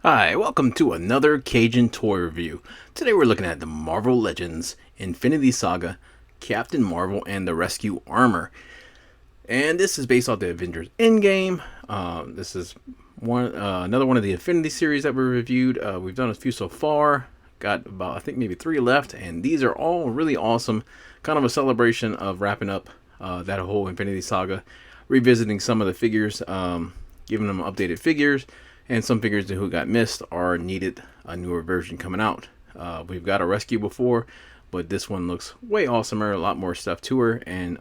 Hi, welcome to another Cajun toy review. Today we're looking at the Marvel Legends Infinity Saga, Captain Marvel and the Rescue Armor. And this is based off the Avengers Endgame. This is another one of the Infinity series that we reviewed. We've done a few so far. Got about, I think, maybe 3 left. And these are all really awesome. Kind of a celebration of wrapping up that whole Infinity Saga. Revisiting some of the figures, giving them updated figures. And some figures who got missed are needed a newer version coming out. We've got a rescue before, but this one looks way awesomer, a lot more stuff to her, and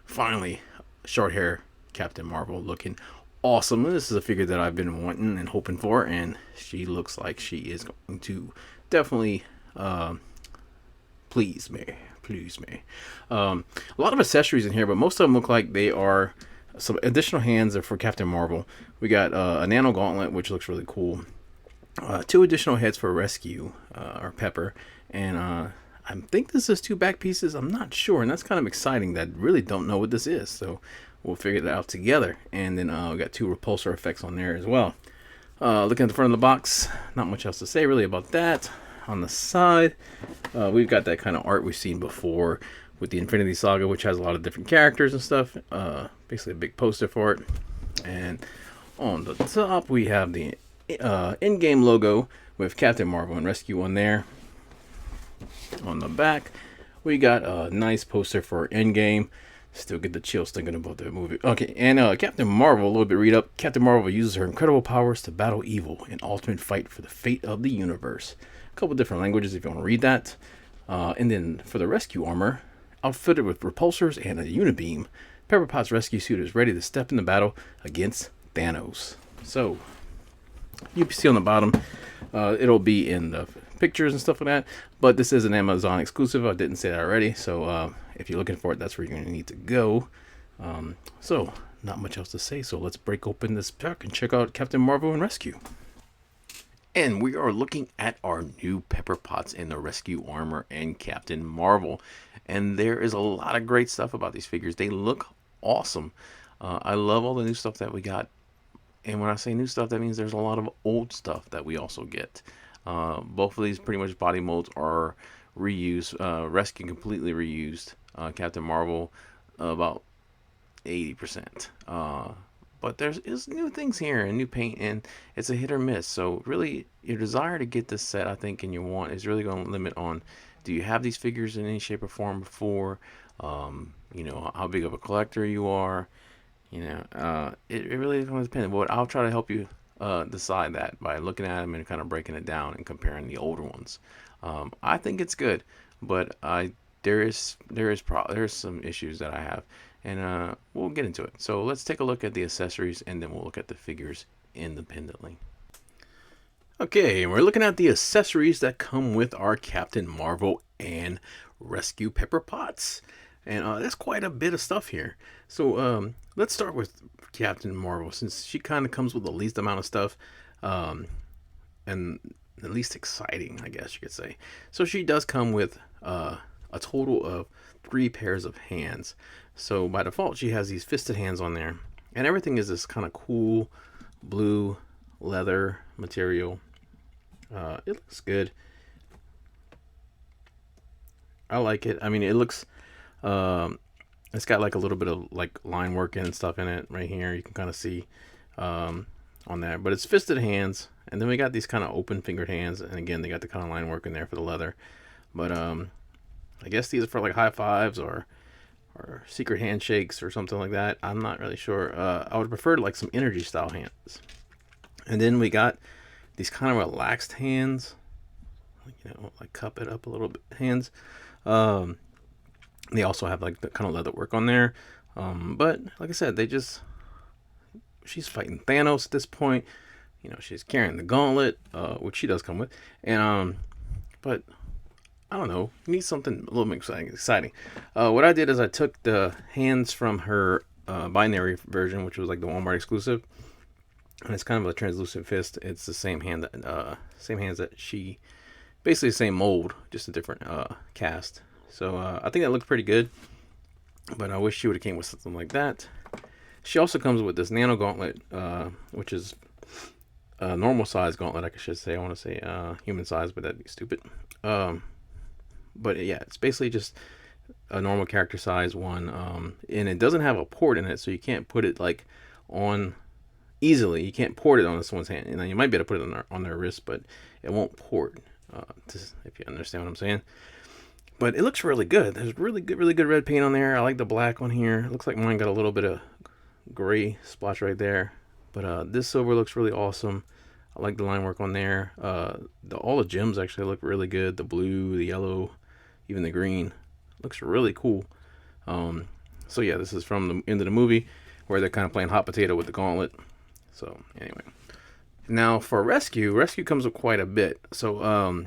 finally, short hair Captain Marvel looking awesome. This is a figure that I've been wanting and hoping for, and she looks like she is going to definitely please me. Please me. A lot of accessories in here, but most of them look like they are some additional hands are for Captain Marvel. We got a nano gauntlet, which looks really cool. 2 additional heads for Rescue, or Pepper. And I think this is 2 back pieces. I'm not sure. And that's kind of exciting that I really don't know what this is. So we'll figure it out together. And then we got 2 repulsor effects on there as well. Looking at the front of the box, not much else to say really about that. On the side, we've got that kind of art we've seen before with the Infinity Saga, which has a lot of different characters and stuff. Basically a big poster for it. And on the top, we have the in-game logo with Captain Marvel and Rescue on there. On the back, we got a nice poster for Endgame. Still get the chills thinking about that movie. Okay, and Captain Marvel, a little bit read up. Captain Marvel uses her incredible powers to battle evil in ultimate fight for the fate of the universe. A couple different languages if you want to read that. And then for the rescue armor, outfitted with repulsors and a unibeam, Pepper Potts' rescue suit is ready to step in the battle against Thanos. So, you can see on the bottom, it'll be in the pictures and stuff like that, but this is an Amazon exclusive. I didn't say that already, so if you're looking for it, that's where you're going to need to go. So, not much else to say, so let's break open this pack and check out Captain Marvel and Rescue. And we are looking at our new Pepper Potts in the Rescue Armor and Captain Marvel. And there is a lot of great stuff about these figures. They look awesome. I love all the new stuff that we got. And when I say new stuff, that means there's a lot of old stuff that we also get. Both of these pretty much body molds are reused. Rescue completely reused. Captain Marvel about 80%. But there's new things here and new paint, and it's a hit or miss. So really, your desire to get this set, I think, and your want is really going to limit on, do you have these figures in any shape or form before? How big of a collector you are. It really is going to depend. But I'll try to help you decide that by looking at them and kind of breaking it down and comparing the older ones. I think it's good, but there's some issues that I have, and we'll get into it. So let's take a look at the accessories, and then we'll look at the figures independently. Okay, we're looking at the accessories that come with our Captain Marvel and Rescue Pepper Potts. And that's quite a bit of stuff here. So let's start with Captain Marvel, since she kind of comes with the least amount of stuff, and the least exciting, I guess you could say. So she does come with a total of 3 pairs of hands. So by default, she has these fisted hands on there. And everything is this kind of cool blue leather material. It looks good. I like it. I mean, it looks... it's got like a little bit of like line work and stuff in it right here. You can kind of see on there. But it's fisted hands. And then we got these kind of open fingered hands. And again, they got the kind of line work in there for the leather. But I guess these are for like high fives or secret handshakes or something like that. I'm not really sure. I would prefer like some energy style hands. And then we got these kind of relaxed hands, like cup it up a little bit hands. They also have like the kind of leather work on there. But like I said, she's fighting Thanos at this point. She's carrying the gauntlet, which she does come with. And but I don't know, you need something a little bit exciting. What I did is I took the hands from her binary version, which was like the Walmart exclusive, and it's kind of a translucent fist. It's the same hands that she, basically the same mold, just a different cast. So I think that looked pretty good, but I wish she would have came with something like that. She also comes with this nano gauntlet, which is normal size gauntlet, I should say. I want to say human size, but that'd be stupid. Um, but yeah, it's basically just a normal character size one, and it doesn't have a port in it, so you can't put it like on easily. You can't port it on someone's hand. You know, you might be able to put it on their wrist, but it won't port. If you understand what I'm saying. But it looks really good. There's really good red paint on there. I like the black on here. It looks like mine got a little bit of gray splotch right there. But this silver looks really awesome. I like the line work on there. All the gems actually look really good. The blue, the yellow, even the green. Looks really cool. So yeah, this is from the end of the movie where they're kind of playing hot potato with the gauntlet. So anyway, now for rescue comes with quite a bit. So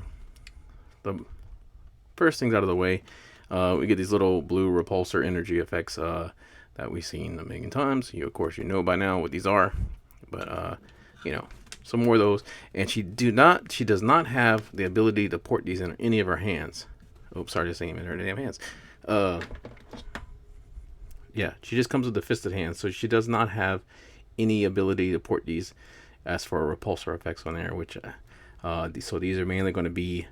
the first things out of the way, we get these little blue repulsor energy effects that we've seen a million times. Of course, you know by now what these are, but some more of those. And she does not have the ability to port these in any of her hands. Oops, sorry to say in her damn hands. Yeah, she just comes with the fisted hands, so she does not have any ability to port these as for repulsor effects on there, which so these are mainly going to be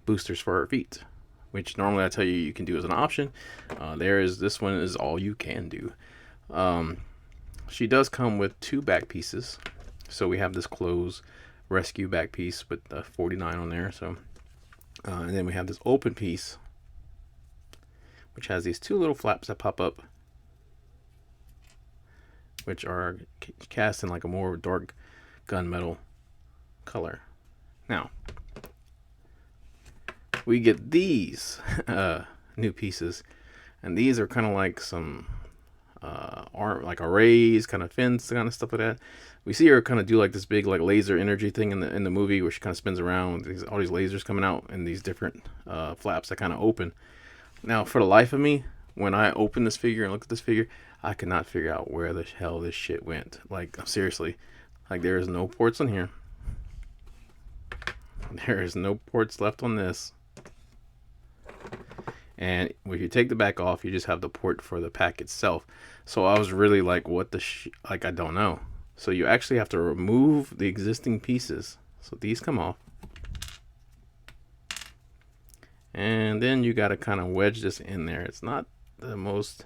boosters for her feet, which normally I tell you can do as an option. This one is all you can do. She does come with 2 back pieces, so we have this closed rescue back piece with 49 on there. So, and then we have this open piece, which has these 2 little flaps that pop up, which are cast in like a more dark gunmetal color. Now, we get these new pieces, and these are kind of like some like arrays, kind of fins, kind of stuff like that. We see her kind of do like this big like laser energy thing in the movie where she kind of spins around with all these lasers coming out and these different flaps that kind of open. Now, for the life of me, when I open this figure and look at this figure, I could not figure out where the hell this shit went. Like, seriously, like there is no ports on here. There is no ports left on this. And if you take the back off, you just have the port for the pack itself. So I was really like, what the like, I don't know. So you actually have to remove the existing pieces. So these come off. And then you got to kind of wedge this in there. It's not the most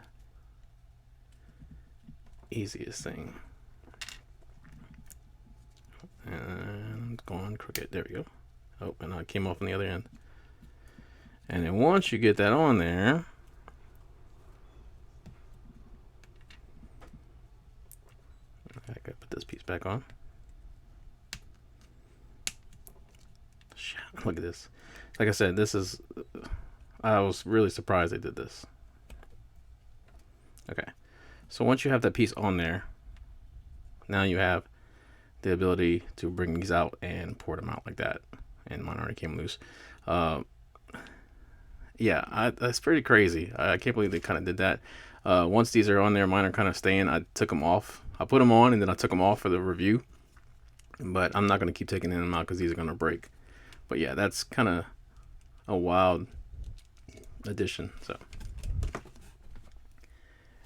easiest thing. And going crooked. There we go. Oh, and it came off on the other end. And then once you get that on there, I gotta put this piece back on. Look at this. Like I said, I was really surprised they did this. Okay. So once you have that piece on there, now you have the ability to bring these out and pour them out like that. And mine already came loose. Yeah, that's pretty crazy. I can't believe they kind of did that. Once these are on there, mine are kind of staying. I took them off. I put them on and then I took them off for the review. But I'm not going to keep taking them out because these are going to break. But yeah, that's kind of a wild addition. So,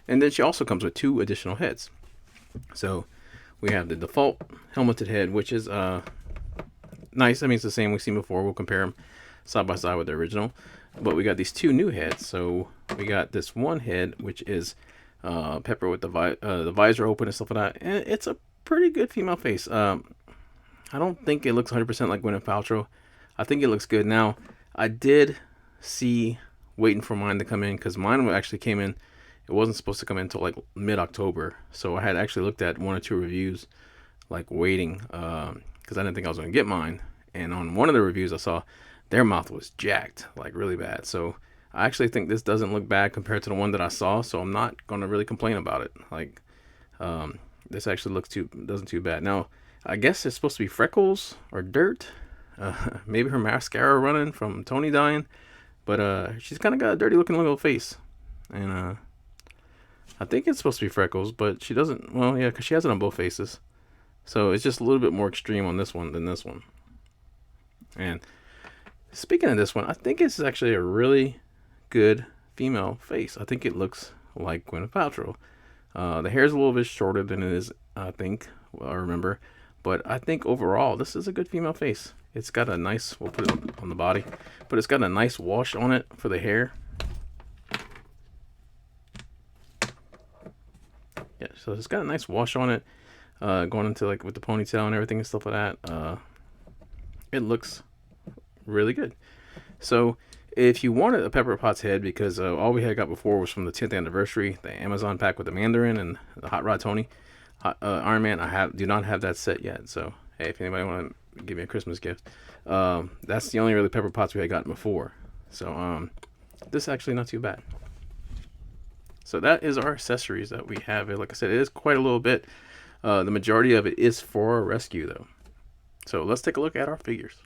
and then she also comes with 2 additional heads. So we have the default helmeted head, which is nice. I mean, it's the same we've seen before. We'll compare them side by side with the original. But we got these 2 new heads. So we got this one head, which is Pepper with the visor open and stuff like that. And it's a pretty good female face. I don't think it looks 100% like Gwyneth Paltrow. I think it looks good. Now, I did see waiting for mine to come in because mine actually came in. It wasn't supposed to come in until like mid-October. So I had actually looked at 1 or 2 reviews, like waiting, because I didn't think I was going to get mine. And on one of the reviews I saw, their mouth was jacked, like really bad. So I actually think this doesn't look bad compared to the one that I saw. So I'm not going to really complain about it. Like, this actually doesn't too bad. Now, I guess it's supposed to be freckles or dirt. Maybe her mascara running from Tony dying. But she's kind of got a dirty looking little face. And I think it's supposed to be freckles, but she doesn't. Well, yeah, because she has it on both faces. So it's just a little bit more extreme on this one than this one. And speaking of this one, I think it's actually a really good female face. I think it looks like Gwyneth Paltrow. The hair's a little bit shorter than it is, I think. I remember. But I think overall, this is a good female face. It's got a nice, we'll put it on the body, but it's got a nice wash on it for the hair. Yeah, so it's got a nice wash on it, going into like with the ponytail and everything and stuff like that. It looks really good. So if you wanted a Pepper Potts head, because all we had got before was from the 10th anniversary, the Amazon pack with the Mandarin and the Hot Rod Tony, Iron Man, do not have that set yet. So hey, if anybody want to give me a Christmas gift, that's the only really Pepper Potts we had gotten before. So this is actually not too bad. So that is our accessories that we have. Like I said, it is quite a little bit. The majority of it is for rescue though. So let's take a look at our figures.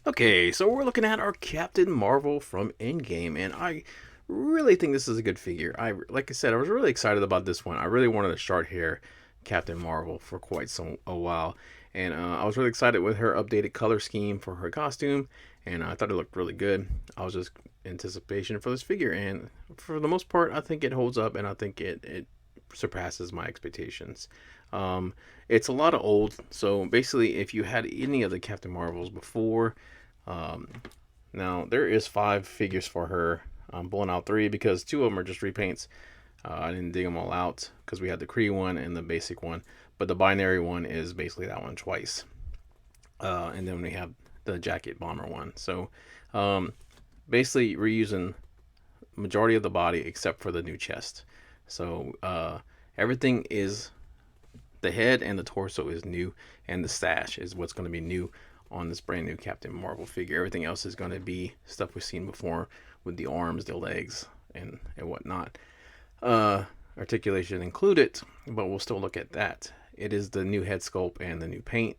Okay, so we're looking at our Captain Marvel from Endgame, and I really think this is a good figure. Like I said, I was really excited about this one. I really wanted a short hair Captain Marvel for quite a while, and I was really excited with her updated color scheme for her costume, and I thought it looked really good. I was just in anticipation for this figure, and for the most part, I think it holds up, and I think it surpasses my expectations. It's a lot of old, so basically if you had any of the Captain Marvels before, now there is 5 figures for her. I'm pulling out 3 because 2 of them are just repaints. I didn't dig them all out because we had the Kree one and the basic one, but the binary one is basically that one twice. And then we have the jacket bomber one. So basically we're using majority of the body except for the new chest. So everything is, the head and the torso is new, and the stash is what's going to be new on this brand new Captain Marvel figure. Everything else is going to be stuff we've seen before with the arms, the legs, and whatnot. Articulation included, but we'll still look at that. It is the new head sculpt, and the new paint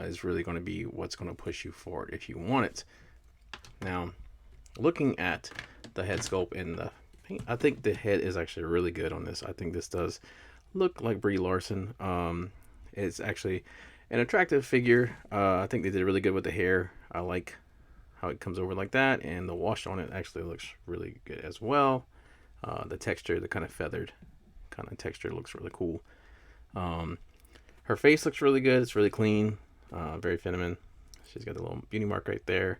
is really going to be what's going to push you forward if you want it. Now, looking at the head sculpt and the paint, I think the head is actually really good on this. I think this does look like Brie Larson. It's actually an attractive figure. I think they did really good with the hair. I like how it comes over like that, and the wash on it actually looks really good as well. The texture, the kind of feathered kind of texture, looks really cool. Her face looks really good. It's really clean, very feminine. She's got a little beauty mark right there.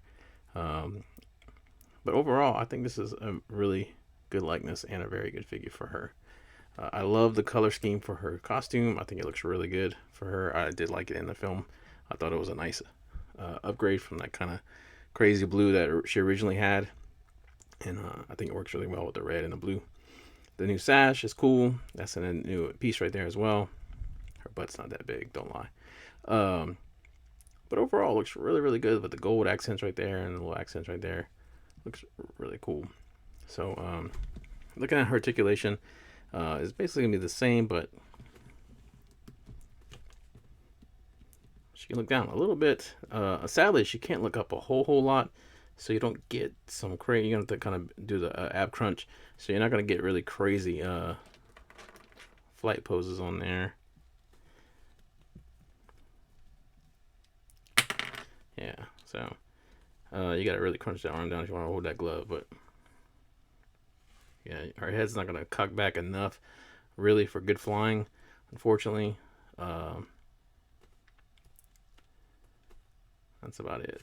But overall, I think this is a really good likeness and a very good figure for her. I love the color scheme for her costume. I think it looks really good for her. I did like it in the film. I thought it was a nice upgrade from that kind of crazy blue that she originally had. And I think it works really well with the red and the blue. The new sash is cool. That's a new piece right there as well. Her butt's not that big, don't lie. But overall, it looks really, really good with the gold accents right there and the little accents right there. Looks really cool. So looking at her articulation, is basically gonna be the same, but she can look down a little bit. Sadly, she can't look up a whole lot, so you don't get some crazy. You're gonna have to kind of do the ab crunch, so you're not gonna get really crazy flight poses on there. Yeah, so you gotta really crunch that arm down if you want to hold that glove, but yeah, her head's not gonna cock back enough really for good flying, unfortunately. That's about it.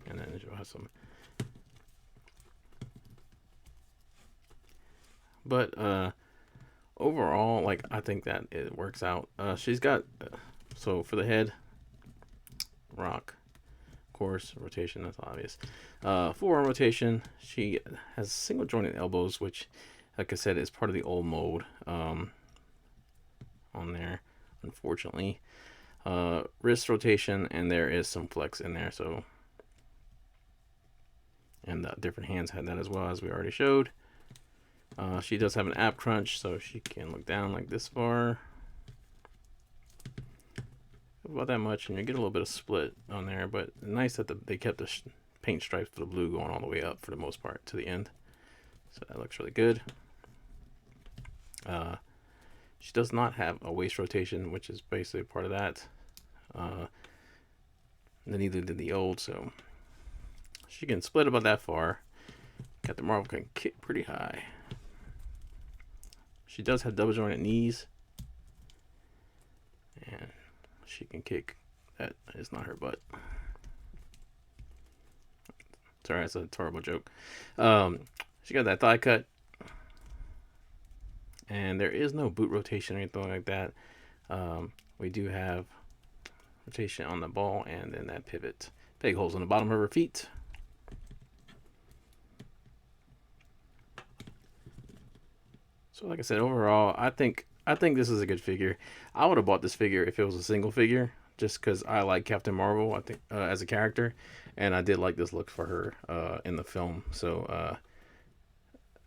And then she'll have some, but overall, like, I think that it works out. She's got so for the head, rock, of course, rotation, that's obvious. Full arm rotation. She has single jointed elbows, which, like I said, is part of the old mold on there, unfortunately. Wrist rotation, and there is some flex in there, so, and different hands had that as well, as we already showed. She does have an ab crunch, so she can look down like this far, about that much, and you get a little bit of split on there, but nice that they kept the paint stripes for the blue going all the way up for the most part to the end, so that looks really good. She does not have a waist rotation, which is basically part of that. Neither did the old, so she can split about that far. Captain Marvel can kick pretty high. She does have double jointed knees. she can kick. That is not her butt. Sorry, that's a terrible joke. She got that thigh cut, and there is no boot rotation or anything like that. We do have rotation on the ball, and then that pivot. Big holes on the bottom of her feet. So, like I said, overall, I think this is a good figure. I would have bought this figure if it was a single figure, just because I like Captain Marvel. I think as a character, and I did like this look for her in the film. So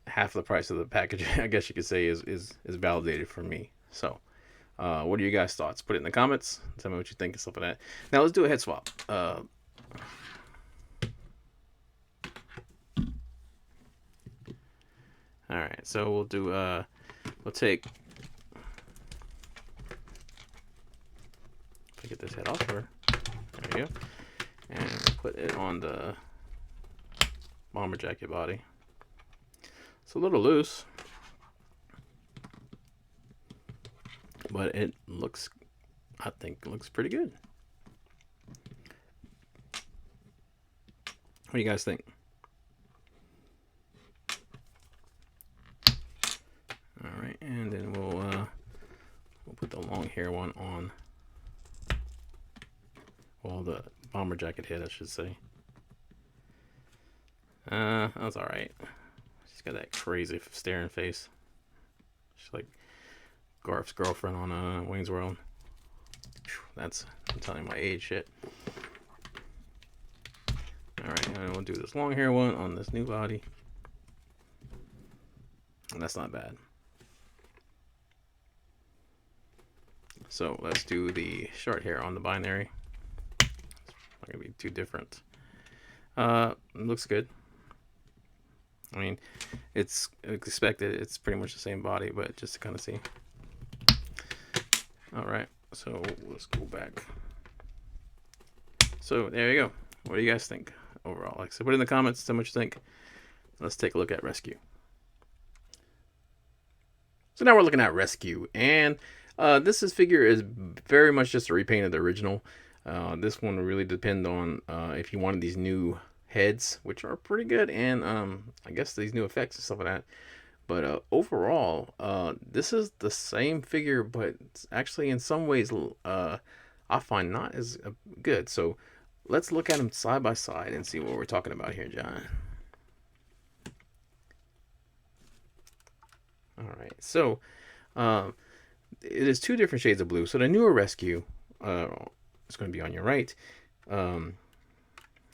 half the price of the package, I guess you could say, is validated for me. So, what are you guys' thoughts? Put it in the comments. Tell me what you think and stuff like that. Now let's do a head swap. All right, so we'll do. We'll take. If I get this head off her, there you go, and put it on the bomber jacket body. It's a little loose, but it looks, I think, looks pretty good. What do you guys think? All right, and then we'll put the long hair one on. Well, the bomber jacket head, I should say. That's all right. She's got that crazy staring face. She's like Garf's girlfriend on Wayne's World. That's, I'm telling you my age shit. All right, and we'll do this long hair one on this new body. And that's not bad. So let's do the short hair on the binary. It's not gonna be too different. It looks good. I mean, it's expected. It's pretty much the same body, but just to kind of see. All right, so let's go back. So there you go. What do you guys think overall? Like, so put in the comments. Tell me what you think. Let's take a look at Rescue. So now we're looking at Rescue, and this figure is very much just a repaint of the original. This one will really depend on if you wanted these new heads, which are pretty good, and I guess these new effects and stuff like that. But overall, this is the same figure, but it's actually in some ways I find not as good. So let's look at them side by side and see what we're talking about here, John. All right, so it is two different shades of blue. So the newer Rescue, it's going to be on your right,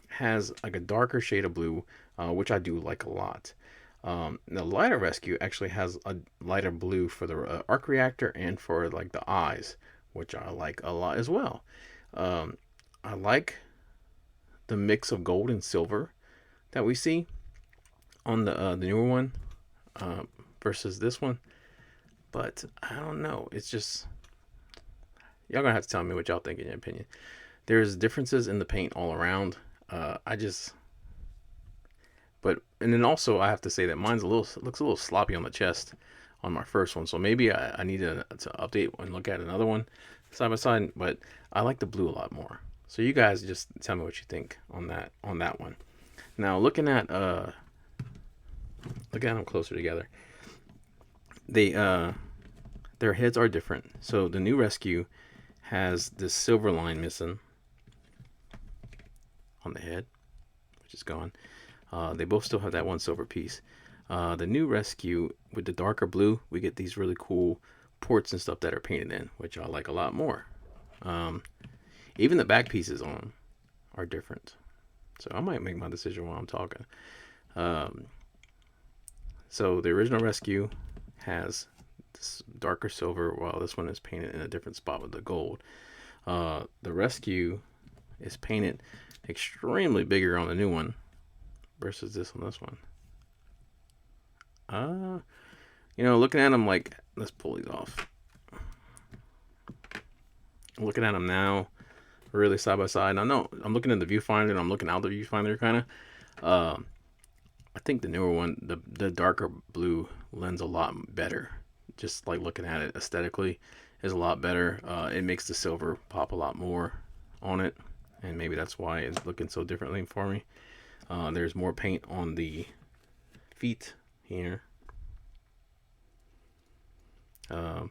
has like a darker shade of blue, which I do like a lot. The lighter Rescue actually has a lighter blue for the arc reactor and for like the eyes, which I like a lot as well. I like the mix of gold and silver that we see on the newer one versus this one, but I don't know. It's just, y'all gonna have to tell me what y'all think in your opinion. There's differences in the paint all around. And then also I have to say that mine's looks a little sloppy on the chest on my first one, so maybe I need to update and look at another one side by side. But I like the blue a lot more. So you guys just tell me what you think on that one. Now looking at them closer together, their heads are different. So the new Rescue has this silver line missing on the head, which is gone. They both still have that one silver piece. The new Rescue, with the darker blue, we get these really cool ports and stuff that are painted in, which I like a lot more. Even the back pieces on them are different. So I might make my decision while I'm talking. So the original Rescue has this darker silver, while this one is painted in a different spot with the gold. The Rescue is painted extremely bigger on the new one versus this on this one. Looking at them, like, let's pull these off. Looking at them now, really side by side. I know I'm looking in the viewfinder and I'm looking out the viewfinder kind of. I think the newer one, the darker blue, lends a lot better. Just like looking at it aesthetically, is a lot better. It makes the silver pop a lot more on it, and maybe that's why it's looking so differently for me. There's more paint on the feet here. And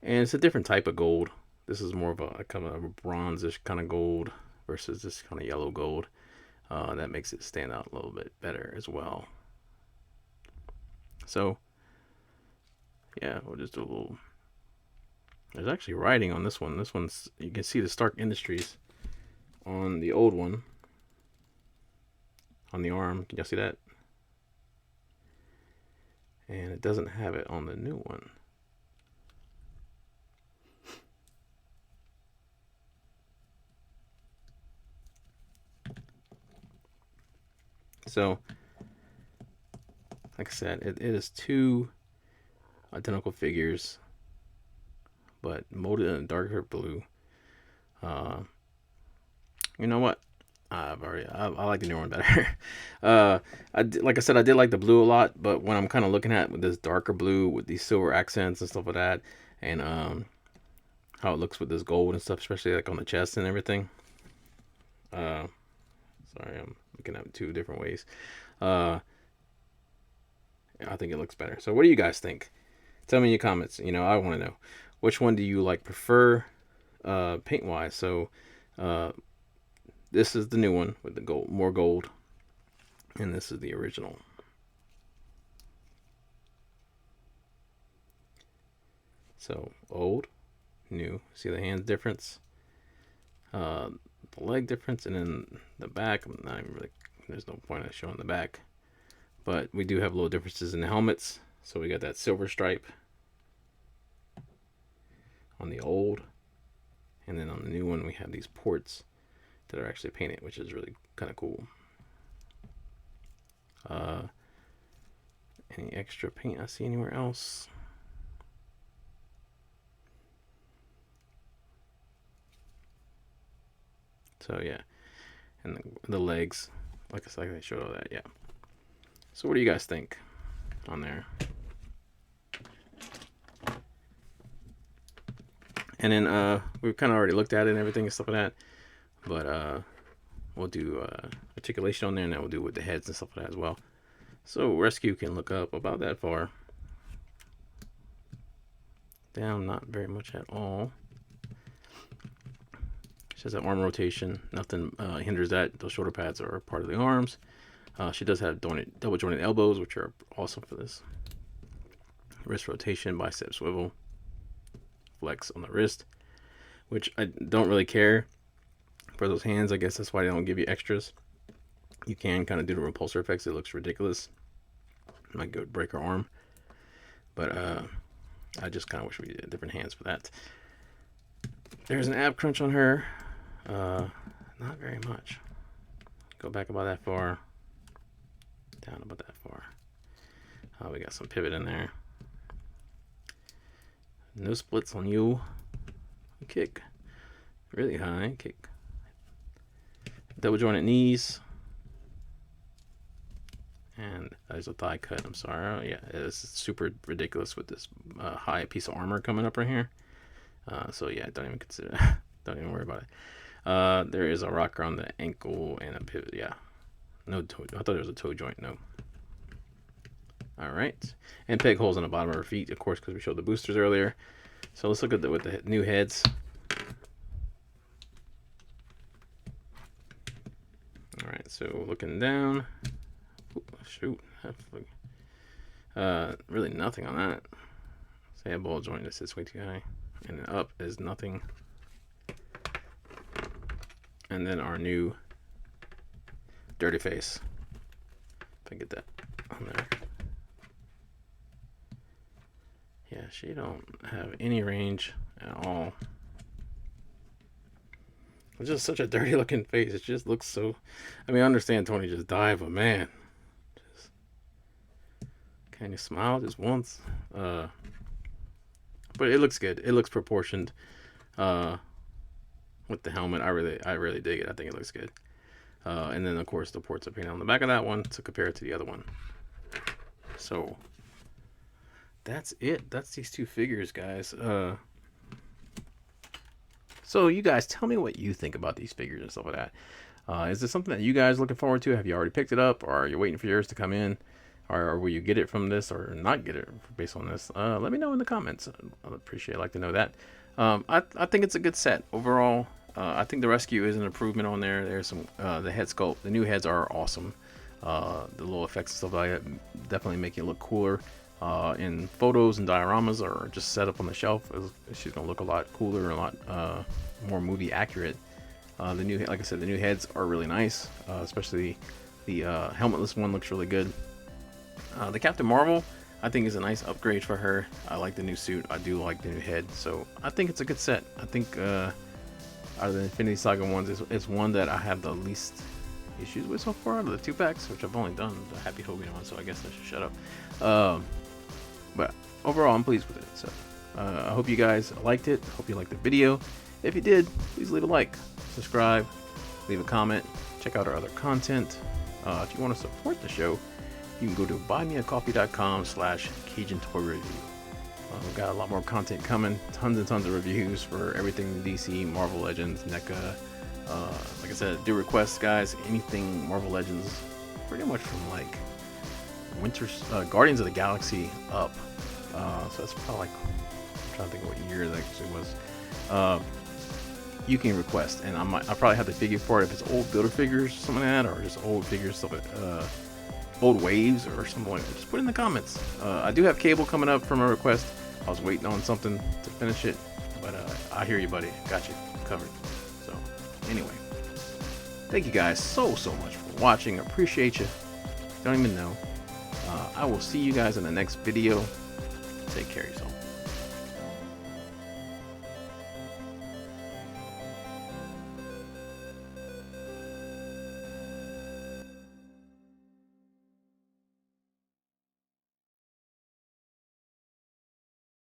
it's a different type of gold. This is more of a kind of a bronzish kind of gold versus this kind of yellow gold. That makes it stand out a little bit better as well. So, yeah, we'll just do a little. There's actually writing on this one. This one's, you can see the Stark Industries on the old one. On the arm, can y'all see that? And it doesn't have it on the new one. So, like I said, it is two identical figures, but molded in a darker blue. You know what? I like the new one better. Like I said, I did like the blue a lot, but when I'm kind of looking at with this darker blue with these silver accents and stuff like that, and how it looks with this gold and stuff, especially like on the chest and everything. Sorry, I'm looking at it two different ways. I think it looks better. So what do you guys think? Tell me in your comments. You know, I want to know, which one do you like prefer paint wise? So this is the new one with the gold, more gold, and this is the original. So old, new. See the hands difference, the leg difference, and then the back. I'm not even really. There's no point in showing the back, but we do have little differences in the helmets. So we got that silver stripe on the old, and then on the new one we have these ports that are actually painted, which is really kind of cool. Any extra paint I see anywhere else? So yeah, and the legs, like I showed all that. Yeah. So what do you guys think on there? And then we've kind of already looked at it and everything and stuff like that, but we'll do articulation on there, and then we'll do with the heads and stuff like that as well. So rescue can look up about that far. Down, not very much at all. She has an arm rotation. Nothing hinders that. Those shoulder pads are part of the arms. She does have double jointed elbows, which are awesome for this. Wrist rotation, bicep swivel, flex on the wrist, which I don't really care for those hands. I guess that's why they don't give you extras. You can kind of do the repulsor effects. It looks ridiculous. Might go break her arm, but I just kind of wish we did different hands for that. There's an ab crunch on her. Not very much. Go back about that far. Down about that far. We got some pivot in there. No splits on you. Kick really high. Kick. Double jointed knees. And there's a thigh cut. I'm sorry. Oh, yeah, it's super ridiculous with this high piece of armor coming up right here. So yeah, don't even consider that. Don't even worry about it. There is a rocker on the ankle and a pivot. Yeah, no toe. I thought there was a toe joint. No. All right, and peg holes on the bottom of her feet, of course, because we showed the boosters earlier. So let's look at with the new heads. All right, so looking down. Ooh, shoot, really nothing on that. Say a ball joint that sits way too high, and then up is nothing. And then our new dirty face. If I get that on there. Yeah, she don't have any range at all. It's just such a dirty looking face. It just looks so. I mean, I understand Tony just died, but man, just can you smile just once? But it looks good. It looks proportioned. With the helmet, I really dig it. I think it looks good. And then of course the ports are painted on the back of that one to compare it to the other one. So that's it. That's these two figures, guys. So you guys tell me what you think about these figures and stuff like that. Is this something that you guys looking forward to? Have you already picked it up, or are you waiting for yours to come in, or will you get it from this or not get it based on this? Let me know in the comments. I'd appreciate. I'd like to know that. I think it's a good set overall. I think the rescue is an improvement on there. There's some the head sculpt. The new heads are awesome. The little effects and stuff like that definitely make it look cooler. In photos and dioramas, or just set up on the shelf, she's gonna look a lot cooler and a lot more movie accurate. The new, like I said, the new heads are really nice, especially the helmetless one looks really good. The Captain Marvel, I think, is a nice upgrade for her. I like the new suit. I do like the new head, so I think it's a good set. I think out of the Infinity Saga ones, it's one that I have the least issues with so far out of the 2-packs, which I've only done the Happy Hogan one, so I guess I should shut up. But overall, I'm pleased with it. So I hope you guys liked it. Hope you liked the video. If you did, please leave a like, subscribe, leave a comment, check out our other content. If you want to support the show, you can go to buymeacoffee.com/Cajun Toy Review. We've got a lot more content coming, tons and tons of reviews for everything DC, Marvel Legends, NECA. Like I said, do requests, guys. Anything Marvel Legends, pretty much from like Guardians of the Galaxy up. So that's probably like, I'm trying to think of what year that actually was. You can request, and I'll probably have the figure for it if it's old Builder figures, something like that, or just old figures, stuff like old waves or something like that. Just put it in the comments. I do have Cable coming up from a request. I was waiting on something to finish it, but I hear you, buddy. Got you covered. So anyway, thank you guys so much for watching. I appreciate you. Don't even know. I will see you guys in the next video. Take care of yourself.